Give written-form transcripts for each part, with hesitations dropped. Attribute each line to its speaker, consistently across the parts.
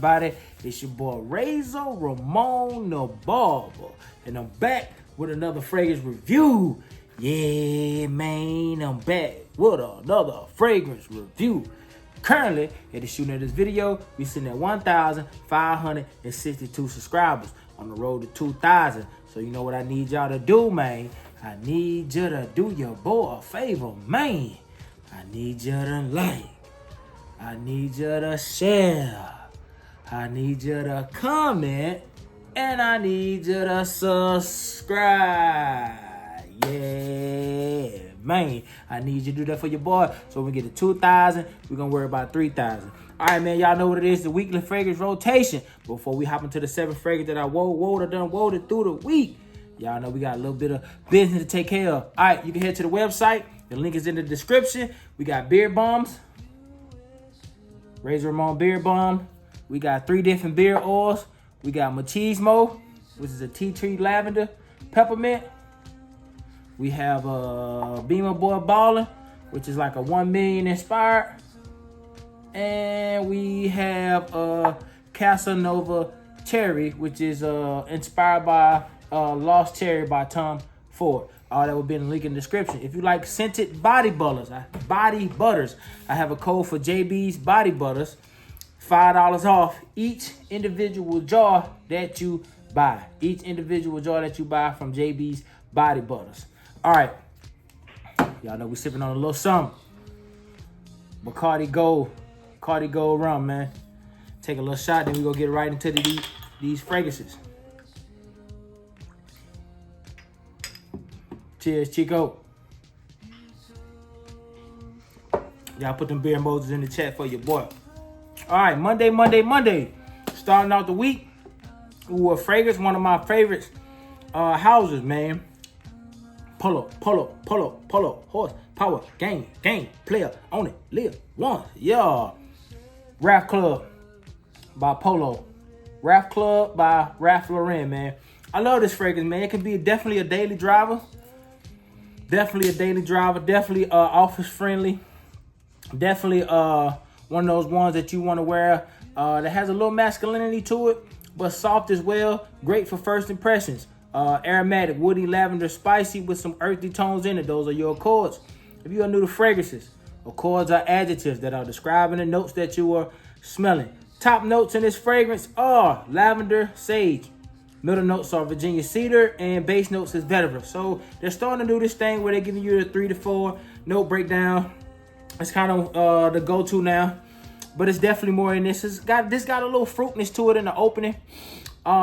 Speaker 1: everybody? It's your boy RAYZORRamonthebarber, and I'm back with another fragrance review. Yeah, man, I'm back with another fragrance review. Currently, at the shooting of this video, we sitting at 1,562 subscribers on the road to 2,000. So you know what I need y'all to do, man? I need you to do your boy a favor, man. I need you to like. I need you to share. I need you to comment. And I need you to subscribe. Yeah, man. I need you to do that for your boy. So when we get to 2,000, we're going to worry about 3,000. All right, man. Y'all know what it is. The weekly fragrance rotation. Before we hop into the 7 fragrances that I wore through the week. Y'all know we got a little bit of business to take care of. All right, you can head to the website. The link is in the description. We got beard bombs. Razor Ramon beard balm. We got 3 different beard oils. We got machismo, which is a tea tree lavender peppermint. We have Beamer Boy Ballin', which is like a 1 million inspired. And we have Casanova Cherry, which is inspired by Lost Cherry by Tom Ford. All that will be in the link in the description. If you like scented body butters, I have a code for JB's Body Butters. $5 off each individual jar that you buy. Each individual jar that you buy from JB's Body Butters. All right. Y'all know we sipping on a little something. Bacardi Gold rum, man. Take a little shot, then we go get right into these fragrances. Cheers, Chico. Y'all put them beer emojis in the chat for your boy. All right, Monday. Starting out the week with a fragrance, one of my favorites houses, man. Polo, horse, power, game, player, own it, live, one. Yeah. Raf Club by Polo. Raf Club by Ralph Lauren, man. I love this fragrance, man. It can be definitely a daily driver. Definitely office friendly. Definitely one of those ones that you want to wear that has a little masculinity to it, but soft as well. Great for first impressions. Aromatic, woody, lavender, spicy with some earthy tones in it. Those are your accords. If you are new to fragrances, accords are adjectives that are describing the notes that you are smelling. Top notes in this fragrance are lavender, sage. Middle notes are Virginia cedar, and base notes is vetiver. So they're starting to do this thing where they're giving you the 3 to 4 note breakdown. It's kind of the go-to now, but it's definitely more in this. This got a little fruitness to it in the opening.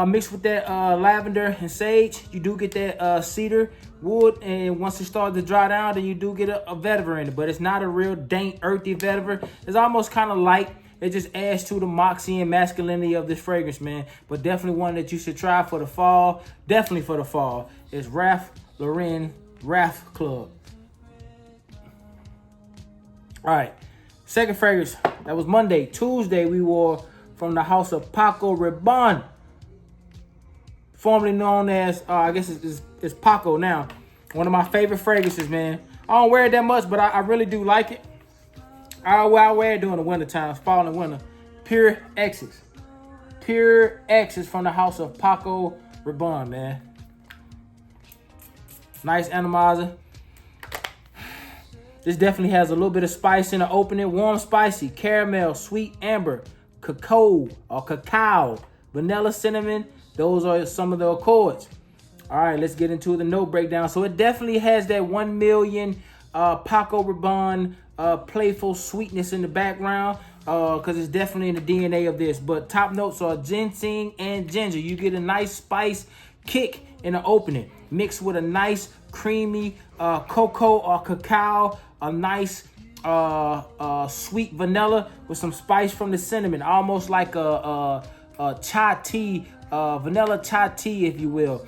Speaker 1: Mixed with that lavender and sage, you do get that cedar wood, and once it starts to dry down, then you do get a vetiver in it. But it's not a real dank, earthy vetiver. It's almost kind of light. It just adds to the moxie and masculinity of this fragrance, man. But definitely one that you should try for the fall. Definitely for the fall. It's Ralph Lauren Raf Club. All right. Second fragrance. That was Monday. Tuesday, we wore from the house of Paco Rabanne. Formerly known as, I guess it's Paco now. One of my favorite fragrances, man. I don't wear it that much, but I really do like it. I wear it during the winter times, fall and winter. Pure X's. Pure X's from the house of Paco Rabanne, man. Nice atomizer. This definitely has a little bit of spice in the opening. Warm, spicy, caramel, sweet amber, cacao, vanilla, cinnamon. Those are some of the accords. All right, let's get into the note breakdown. So it definitely has that 1 million Paco Rabanne playful sweetness in the background, because it's definitely in the DNA of this. But top notes are ginseng and ginger. You get a nice spice kick in the opening, mixed with a nice creamy cocoa or cacao, a nice sweet vanilla with some spice from the cinnamon, almost like a chai tea, vanilla chai tea, if you will,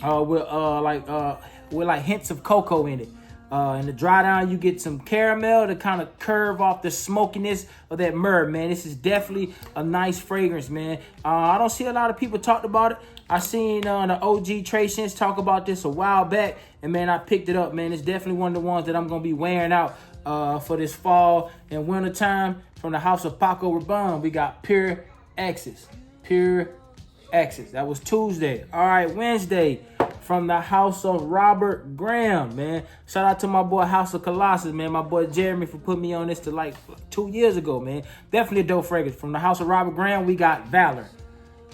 Speaker 1: with like hints of cocoa in it. In the dry down, you get some caramel to kind of curve off the smokiness of that myrrh, man. This is definitely a nice fragrance, man. I don't see a lot of people talk about it. I seen the OG Trace talk about this a while back, and man, I picked it up, man. It's definitely one of the ones that I'm gonna be wearing out for this fall and winter time. From the house of Paco Rabanne, we got Pure X's. Pure X's. That was Tuesday. All right, Wednesday, from the house of Robert Graham, man. Shout out to my boy House of Colossus, man. My boy Jeremy for putting me on this to like 2 years ago, man. Definitely a dope fragrance. From the house of Robert Graham, we got Valor.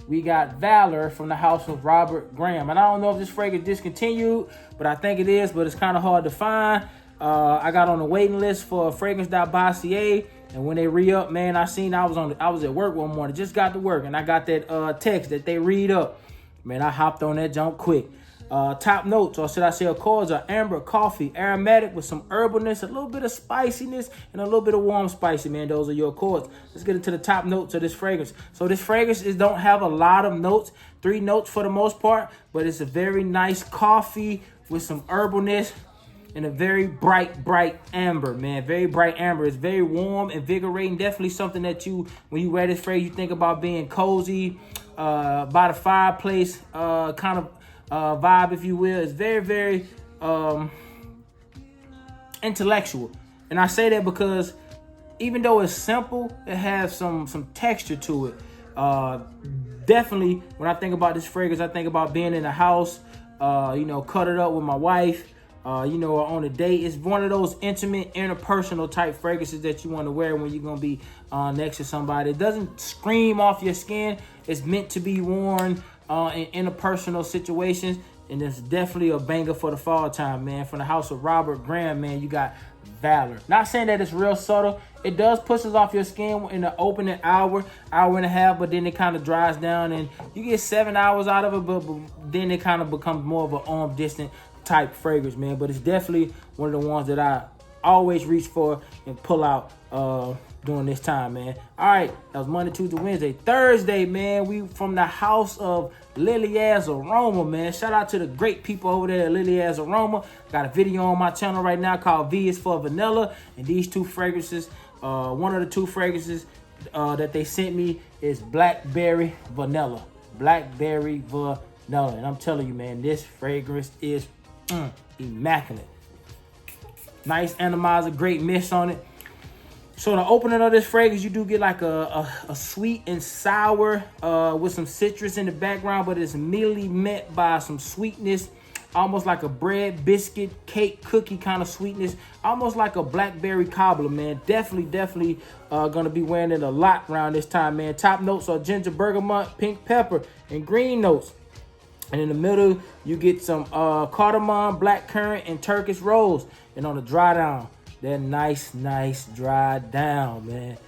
Speaker 1: We got Valor from the house of Robert Graham. And I don't know if this fragrance discontinued, but I think it is, but it's kind of hard to find. I got on the waiting list for fragrance.ca, and when they re-up, man, I was at work one morning, just got to work, and I got that text that they read up. Man, I hopped on that jump quick. Top notes, or should I say accords, are amber, coffee, aromatic with some herbalness, a little bit of spiciness, and a little bit of warm spicy, man. Those are your accords. Let's get into the top notes of this fragrance. So this fragrance don't have a lot of notes, 3 notes for the most part, but it's a very nice coffee with some herbalness and a very bright amber, man. Very bright amber. It's very warm, invigorating. Definitely something that when you wear this fragrance, you think about being cozy, by the fireplace, kind of vibe, if you will. It's very intellectual, and I say that because even though it's simple, it has some texture to it. Definitely, when I think about this fragrance, I think about being in the house, cuddled up with my wife, or on a date. It's one of those intimate, interpersonal type fragrances that you want to wear when you're gonna be next to somebody. It doesn't scream off your skin. It's meant to be worn in interpersonal situations, and it's definitely a banger for the fall time, man. From the house of Robert Graham, man, you got Valor. Not saying that it's real subtle. It does pushes off your skin in the opening hour and a half, but then it kind of dries down, and you get 7 hours out of it, but then it kind of becomes more of an arm distant type fragrance, man. But it's definitely one of the ones that I always reach for and pull out during this time, man. All right, that was Monday, Tuesday, Wednesday. Thursday, man, we from the house of Lilia's Aroma, man. Shout out to the great people over there at Lilia's Aroma. Got a video on my channel right now called V is for Vanilla, and these 2 fragrances, one of the 2 fragrances that they sent me is Blackberry Vanilla. Blackberry Vanilla, and I'm telling you, man, this fragrance is immaculate. Nice atomizer, great mist on it. So the opening of this fragrance, you do get like a sweet and sour with some citrus in the background, but it's immediately met by some sweetness, almost like a bread, biscuit, cake, cookie kind of sweetness, almost like a blackberry cobbler, man. Definitely gonna be wearing it a lot around this time, man. Top notes are ginger, bergamot, pink pepper, and green notes. And in the middle, you get some cardamom, blackcurrant, and Turkish rose. And on the dry down, that nice dry down, man.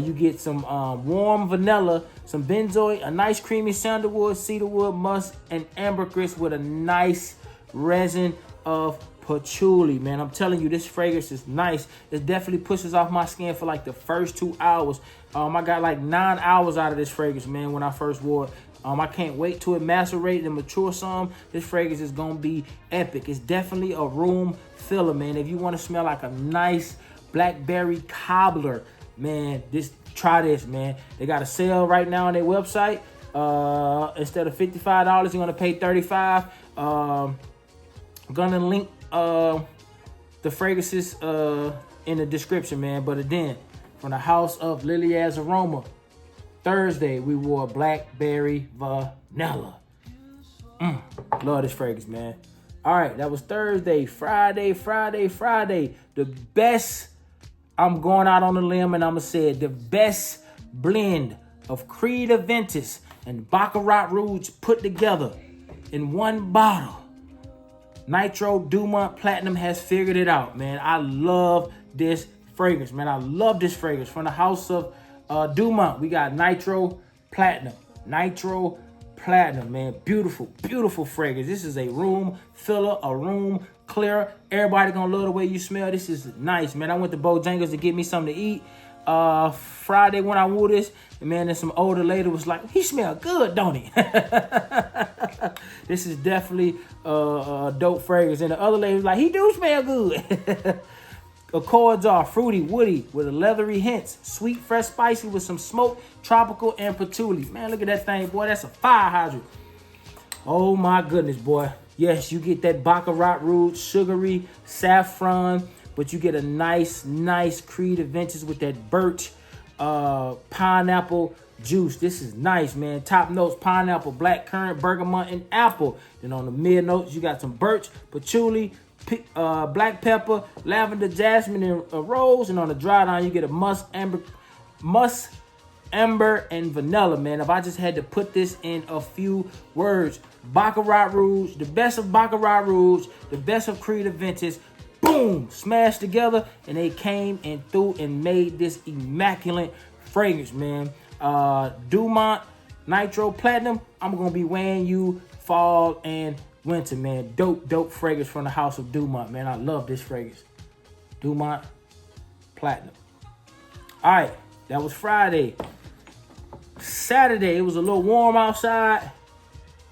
Speaker 1: You get some warm vanilla, some benzoate, a nice creamy sandalwood, cedarwood, musk, and ambergris with a nice resin of patchouli, man. I'm telling you, this fragrance is nice. It definitely pushes off my skin for like the first 2 hours. I got like 9 hours out of this fragrance, man, when I first wore it. I can't wait till it macerate and mature some. This fragrance is going to be epic. It's definitely a room filler, man. If you want to smell like a nice blackberry cobbler, man, try this, man. They got a sale right now on their website. Instead of $55, you're going to pay $35. I'm going to link the fragrances in the description, man. But again, from the house of Lilia's Aroma, Thursday, we wore Blackberry Vanilla. Love this fragrance, man. All right, that was Thursday. Friday. The best, I'm going out on a limb and I'm going to say it, the best blend of Creed Aventus and Baccarat Rouge put together in one bottle. Nitro Dumont Platinum has figured it out, man. I love this fragrance, man. I love this fragrance. From the house of Dumont, we got Nitro Platinum. Nitro Platinum, man. Beautiful fragrance. This is a room filler, a room clearer. Everybody gonna love the way you smell. This is nice, man. I went to Bojangles to get me something to eat Friday when I wore this, and man, there's some older lady was like, he smell good, don't he? This is definitely a dope fragrance. And the other lady was like, he do smell good. Accords are fruity, woody, with a leathery hints, sweet, fresh, spicy, with some smoke, tropical, and patchouli. Man, look at that thing, boy. That's a fire hydrant. Oh, my goodness, boy. Yes, you get that Baccarat Rouge, sugary, saffron, but you get a nice Creed Aventus with that birch, pineapple, juice. This is nice, man. Top notes, pineapple, blackcurrant, bergamot, and apple. Then on the mid notes, you got some birch, patchouli, black pepper, lavender, jasmine, and rose. And on the dry down, you get a musk, amber, and vanilla, man. If I just had to put this in a few words, Baccarat Rouge, the best of Baccarat Rouge, the best of Creed Aventus, boom, smashed together, and they came and threw and made this immaculate fragrance, man. Dumont Nitro Platinum, I'm gonna be wearing you fall and winter, man. Dope fragrance from the house of Dumont, man. I love this fragrance. Dumont Platinum. All right, that was Friday. Saturday, it was a little warm outside.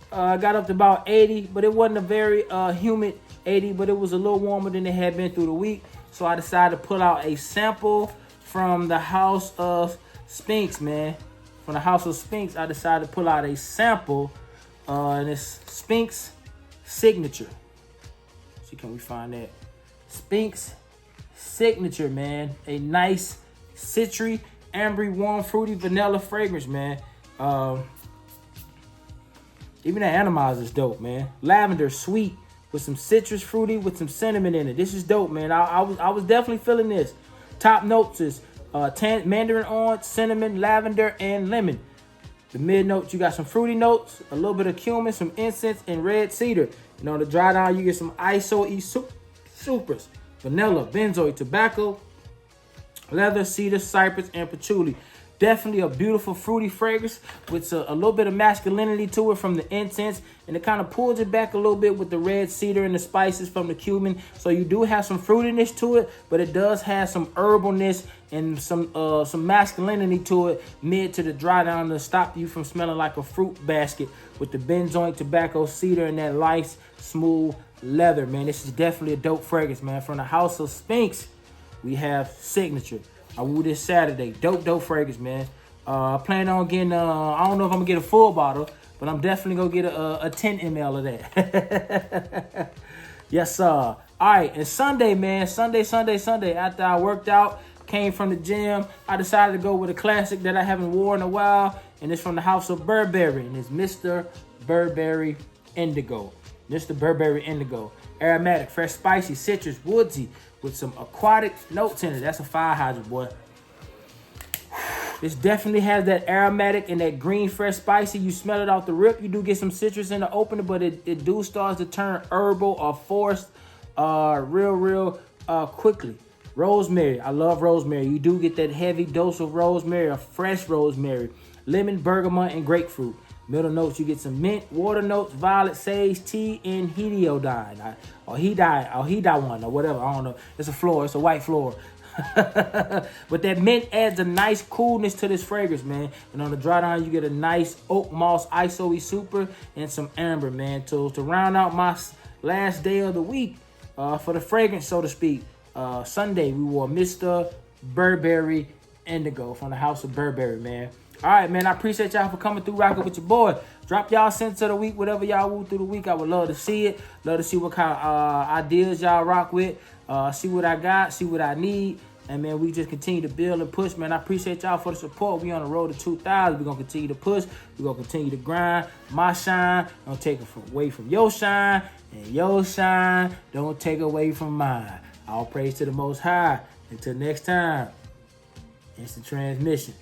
Speaker 1: Got up to about 80, but it wasn't a very humid 80, but it was a little warmer than it had been through the week. So I decided to pull out a sample from the house of Spinks, man. From the house of Spinks, I decided to pull out a sample, and it's Spinks Signature. Let's see, can we find that? Spinks Signature, man. A nice citry, ambery, warm, fruity, vanilla fragrance, man. Even the atomizer is dope, man. Lavender, sweet, with some citrus, fruity, with some cinnamon in it. This is dope, man. I was definitely feeling this. Top notes is mandarin orange, cinnamon, lavender, and lemon. The mid notes, you got some fruity notes, a little bit of cumin, some incense, and red cedar. And on the dry down, you get some supers, vanilla, benzoate, tobacco, leather, cedar, cypress, and patchouli. Definitely a beautiful fruity fragrance with a little bit of masculinity to it from the incense, and it kind of pulls it back a little bit with the red cedar and the spices from the cumin. So you do have some fruitiness to it, but it does have some herbalness and some masculinity to it mid to the dry down to stop you from smelling like a fruit basket with the benzoate, tobacco, cedar, and that nice smooth leather, man. This is definitely a dope fragrance, man. From the house of Spinks, we have Signature. I wore this Saturday. Dope fragrance, man. I plan on getting, I don't know if I'm going to get a full bottle, but I'm definitely going to get a 10 ml of that. Yes, sir. All right, and Sunday, man. Sunday. After I worked out, came from the gym, I decided to go with a classic that I haven't worn in a while, and it's from the house of Burberry, and it's Mr. Burberry Indigo. Mr. Burberry Indigo. Aromatic, fresh, spicy, citrus, woodsy, with some aquatic notes in it. That's a fire hydrant, boy. This definitely has that aromatic and that green, fresh, spicy. You smell it off the rip. You do get some citrus in the opener, but it do starts to turn herbal or forced real quickly. Rosemary. I love rosemary. You do get that heavy dose of rosemary, a fresh rosemary. Lemon, bergamot, and grapefruit. Middle notes, you get some mint, water notes, violet, sage, tea, and hediodine. Or hedione, or whatever. I don't know. It's a floor. It's a white floor. But that mint adds a nice coolness to this fragrance, man. And on the dry down, you get a nice oak moss ISO super and some amber, man. To round out my last day of the week for the fragrance, so to speak. Sunday, we wore Mr. Burberry Indigo from the house of Burberry, man. All right, man, I appreciate y'all for coming through, rocking with your boy. Drop y'all sense of the week, whatever y'all woo through the week. I would love to see it. Love to see what kind of ideas y'all rock with. See what I got, see what I need. And, man, we just continue to build and push, man. I appreciate y'all for the support. We on the road to 2,000. We're going to continue to push. We're going to continue to grind. My shine don't take away from your shine. And your shine don't take away from mine. All praise to the Most High. Until next time, instant transmission.